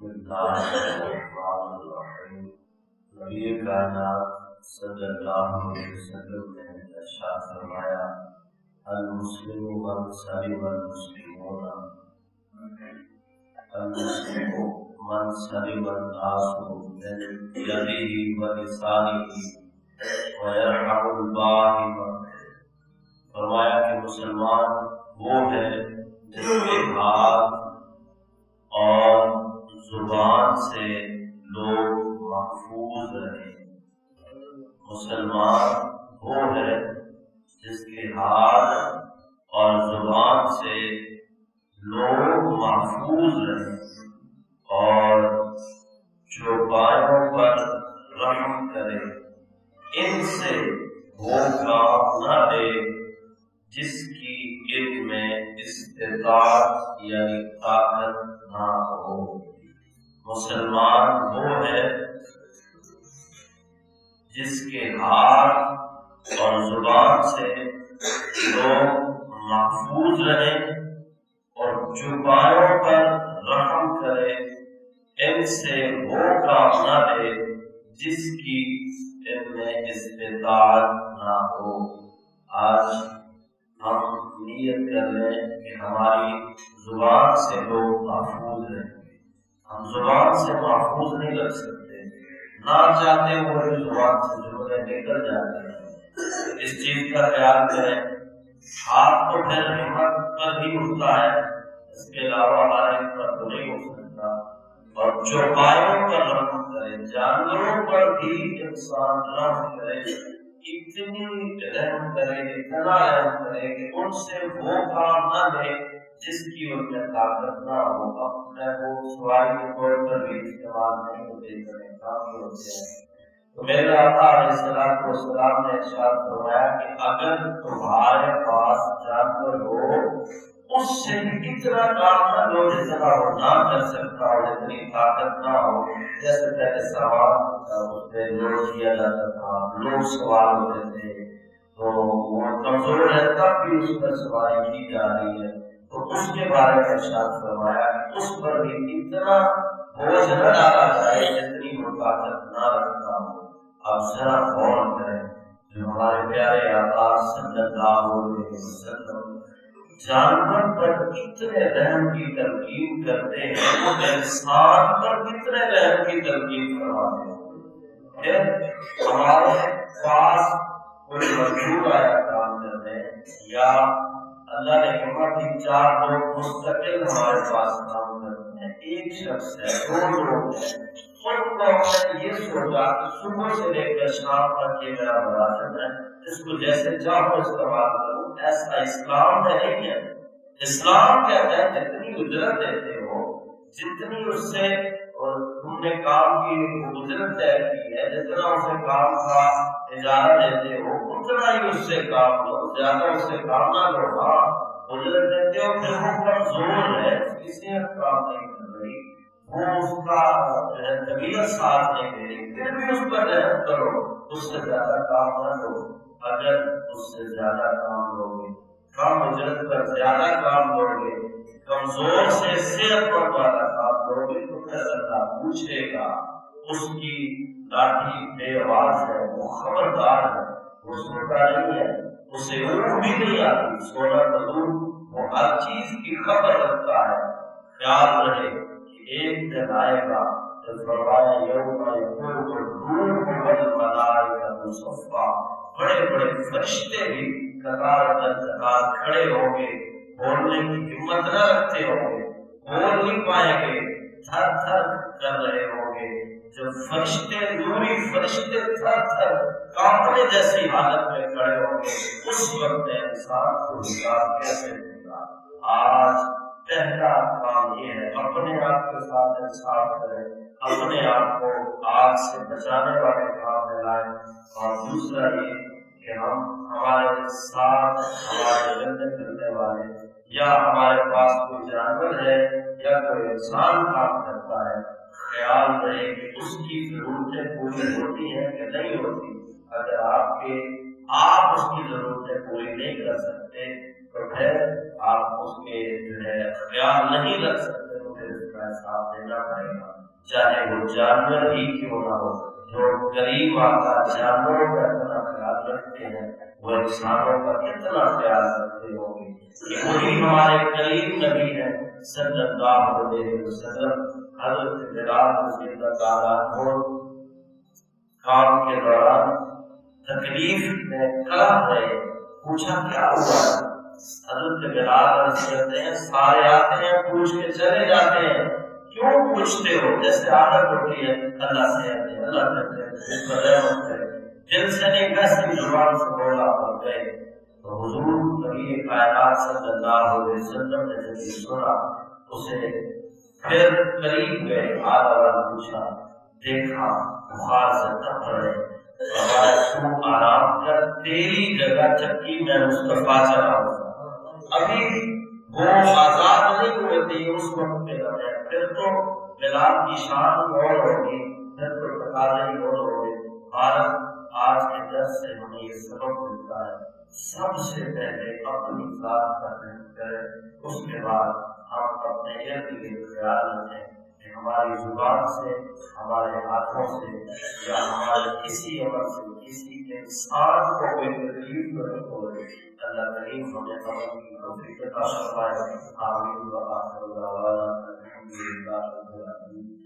بسم اللہ الرحمن الرحیم۔ نبی کائنات صلی اللہ علیہ وسلم نے ارشاد فرمایا المسلم من سلم المسلمون المسلم من سلم الناس من یده و لسانه ویرحم الباہم۔ فرمایا کہ مسلمان وہ ہے جس کے ہاتھ اور زبان سے لوگ محفوظ رہیں۔ مسلمان وہ ہے جس کے ہاتھ اور زبان سے لوگ محفوظ رہیں اور چوپایوں پر رحم کرے، ان سے وہ کام نہ دے جس کی علم میں استطاعت یعنی طاقت نہ ہو۔ مسلمان وہ ہے جس کے ہاتھ اور زبان سے لوگ محفوظ رہیں اور چوپایوں پر رحم کرے، ان سے وہ کام نہ دے جس کی علم میں استطاعت نہ ہو۔ آج ہم نیت کر لیں کہ ہماری زبان سے لوگ محفوظ رہیں گے۔ ہم زبان سے محفوظ نہیں رکھ سکتے، نہ چاہتے ہوئے زبان سے جملے نکل جاتے ہیں۔ اس چیز کا خیال کریں۔ ہاتھ تو پھر ہمت پر ہی اٹھتا ہے، اس کے علاوہ ہمارے پر تو نہیں اٹھ سکتا۔ اور چوپایوں پر رحم کرے، جانوروں پر بھی انسان رحم کرے، اتنی رحم کرے، اتنا رحم کرے کہ ان سے وہ کام نہ لے جس کی ان میں طاقت نہ ہو۔ اپنے وہ سوائی کے طور پر بھی استعمال نہیں ہوتے، کافی ہوتے ہیں۔ تو میرے آقا علیہ الصلوۃ والسلام نے ارشاد فرمایا کہ اگر تمہارے پاس جانور ہو، اس سے اتنا کام نہ لو جتنا وہ نہ کر سکتا ہو، جتنی طاقت نہ ہو۔ جیسے پہلے سوار اس پہ لوڈ کیا جاتا تھا، لوگ سوار ہوتے تھے تو وہ کمزور ہے، تب بھی اس پر سواری کی جا رہی ہے، تو اس کے بارے میں ارشاد فرمایا کہ اس پر بھی اتنا بوجھ نہ ڈالا جائے جتنی وہ طاقت نہ رکھتا ہو۔ اب ذرا غور کریں، جو ہمارے پیارے آقا صلی اللہ علیہ وسلم جانور پر کتنے رحم کی تلقین کرتے ہیں، وہ انسان پر کتنے رحم کی تلقین کرواتے ہیں۔ پھر ہمارے پاس کوئی مزدور آیا کام کرنے، یا اللہ نے ہمت دی چار لوگ مستقل ہمارے پاس کام کرتے ہیں، ایک شخص ہے، دو لوگ ہیں، ان کو ہم نے یہ سوچا کہ صبح سے لے کر شام تک یہ میرا ملازم ہے، اس کو جیسے چاہو استعمال کروں۔ ایسا اسلام میں نہیں ہے۔ اسلام کہتا ہے جتنی اجرت دیتے ہو، جتنی اس سے اور تم نے کام کی اجرت طے کی ہے، جتنا اسے کام کا اجارہ دیتے ہو اتنا ہی اس سے کام لو، زیادہ اس سے کام نہ لو۔ ہاں اجرت دیتے ہو، پھر وہ کمزور ہے، کسی نے کام نہیں کر رہی، وہ اس کا طبیعت ساتھ نہیں دے رہی، پھر بھی اس پر رحم کرو، اس سے زیادہ کام نہ لو۔ اگر اس سے زیادہ کام لو گے، کم اجرت پر زیادہ کام لو گے، کمزور سے صحت پر زیادہ کام لو گے، تو پھر اللہ پوچھے گا۔ اس کی لاٹھی بے آواز ہے، وہ خبردار ہے، وہ سوتا نہیں ہے، اسے اونگ بھی نہیں آتی، سونا مزدور وہ ہر چیز کی خبر رکھتا ہے۔ خیال رہے کہ ایک دن آئے گا جب فرمایا یوم یقوم الروح والملائکۃ صفا، بڑے بڑے فرشتے بھی قطار در قطار کھڑے ہوں گے، بولنے کی ہمت نہ رکھتے ہوں گے، بول نہیں پائیں گے، تھر تھر کر رہے ہوں گے۔ جب فرشتے نوری فرشتے تھر تھر کانپنے جیسی حالت میں کھڑے ہوں گے، اس وقت انسان کو حساب کیسے دے گا؟ آج پہلا کام یہ ہے، اپنے آپ کے ساتھ انصاف کریں، اپنے آپ کو آگ سے بچانے والے کام میں لائیں، اور دوسرا یہ کہ ہم ہمارے ساتھ ہمارے چلنے پھرنے والے، یا ہمارے پاس کوئی جانور ہے یا کوئی انسان کام کرتا ہے، خیال رہے کہ اس کی ضرورتیں پوری ہوتی ہیں کہ نہیں ہوتی۔ اگر آپ اس کی ضرورتیں پوری نہیں کر سکتے تو پھر آپ اس کے خیال نہیں رکھ سکتے، تو پھر اس کا کا حساب دینا پڑے گا، چاہے وہ جانور ہی کیوں نہ ہو۔ جو قریب آقا جانوروں کا اتنا خیال رکھتے ہیں وہ انسانوں کا کتنا خیال رکھتے ہوں گے۔ کہ وہی ہمارے قریب نبی ہے صلی اللہ علیہ وسلم، حضرت بلال رضی اللہ تعالیٰ عنہ کام کے دوران تکلیف میں کڑپ رہے، پوچھا کیا ہوا؟ حضرت بلال عرض کرتے ہیں سارے آتے ہیں پوچھ کے چلے جاتے ہیں، کیوں پوچھتے ہو؟ جیسے عادت ہوتی ہے اللہ سے آتے ہیں، اللہ کرتے ہیں، اس پر رحمت کرے، دل سے نہیں ویسی زبان سے بولا اور گئے۔ تو حضور نبی کائنات صلی اللہ علیہ وسلم نے جب یہ سنا اسے پھر قریب گئے، آدھا والا پوچھا، دیکھا بخار سے تپ رہے، تو آرام کر، تیری جگہ چکی میں مصطفیٰ چلا ہوں، ابھی وہ آزاد نہیں ہوئے تھے اس وقت پہ لگے، پھر تو بلال کی شان اور ہوگی، پھر تو تقاضے ہی اور ہوگی۔ آج کے درس سے ہمیں یہ سبق ملتا ہے، سب سے پہلے اپنی ذات کا ذکر کریں، اس کے بعد ہم اپنے ارد گرد خیال رکھیں کہ ہماری زبان سے، ہمارے ہاتھوں سے یا ہمارے کسی عمل سے کسی انسان کو کوئی تکلیف نہیں ہو رہی۔ اللہ کریم ہمیں عمل کی توفیق عطا فرمائے۔ آمین و آخر دعوانا الحمدللہ رب العالمین۔